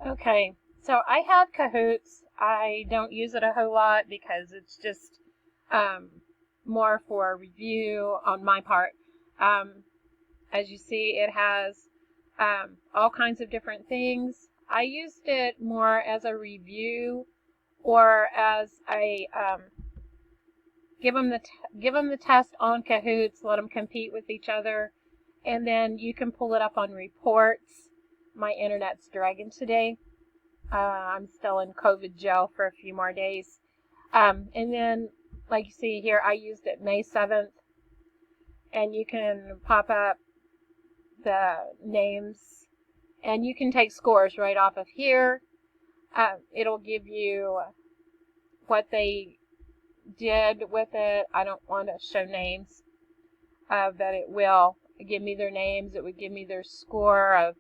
Okay, so I have Kahoots. I don't use it a whole lot because it's just um, more for review on my part. Um, as you see, it has all kinds of different things. I used it more as a review or as a give them the test on Kahoots, let them compete with each other, and then you can pull it up on reports. My internet's dragging today. I'm still in COVID jail for a few more days. And then, like you see here, I used it May 7th, and you can pop up the names, and you can take scores right off of here. It'll give you what they did with it. I don't want to show names, but it will give me their names. It would give me their score of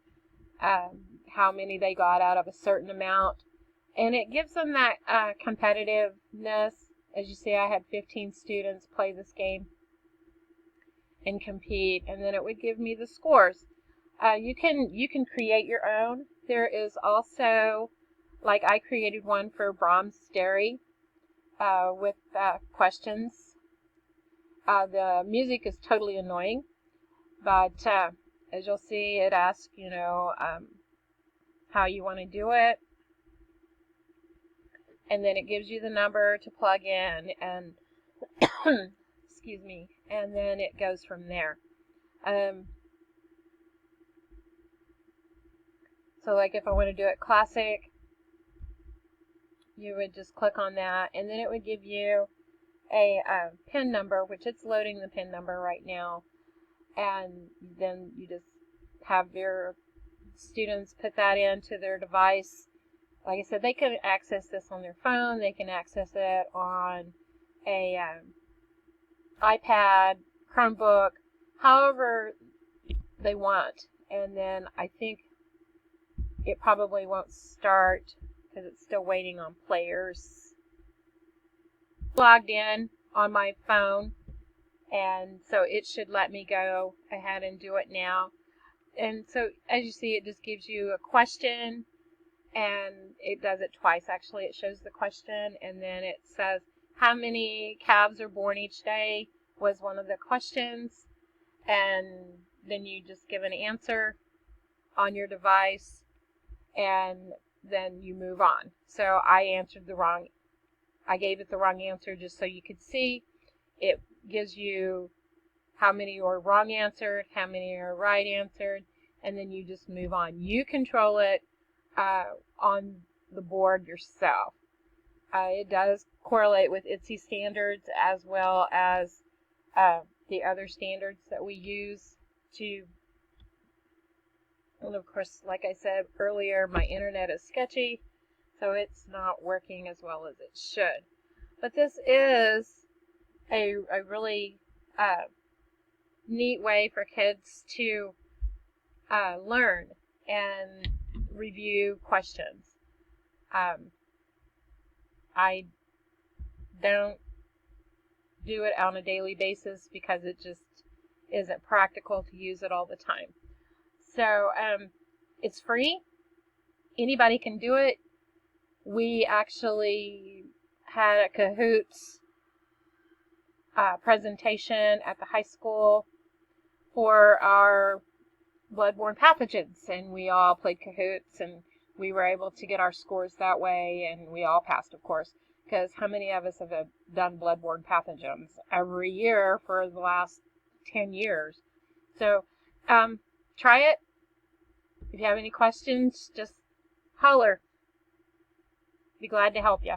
how many they got out of a certain amount. And it gives them that competitiveness. As you see, I had 15 students play this game and compete, and then it would give me the scores. You can create your own. There is also, like I created one for Brahms Dairy with questions. The music is totally annoying, but as you'll see, it asks, how you want to do it. And then it gives you the number to plug in, and excuse me, and then it goes from there. So like if I want to do it classic, you would just click on that, and then it would give you a PIN number, which it's loading the PIN number right now, and then you just have your students put that into their device. Like I said, they can access this on their phone, they can access it on a iPad, Chromebook, however they want. And then I think it probably won't start because it's still waiting on players. Logged in on my phone, and so it should let me go ahead and do it now. And so as you see, it just gives you a question, and it does it twice actually. It shows the question, and then it says how many calves are born each day was one of the questions, and then you just give an answer on your device, and then you move on. So I gave it the wrong answer just so you could see. It gives you how many are wrong answered, how many are right answered, and then you just move on. You control it on the board yourself. It does correlate with ITSE standards as well as the other standards that we use to, and of course, like I said earlier, my internet is sketchy, so it's not working as well as it should. But this is a really neat way for kids to learn and review questions. I don't do it on a daily basis because it just isn't practical to use it all the time. So it's free. Anybody can do it. We actually had a Kahoots presentation at the high school for our bloodborne pathogens, and we all played Kahoots, and we were able to get our scores that way, and we all passed, of course, because how many of us have done bloodborne pathogens every year for the last 10 years? So try it. If you have any questions, just holler. Be glad to help you.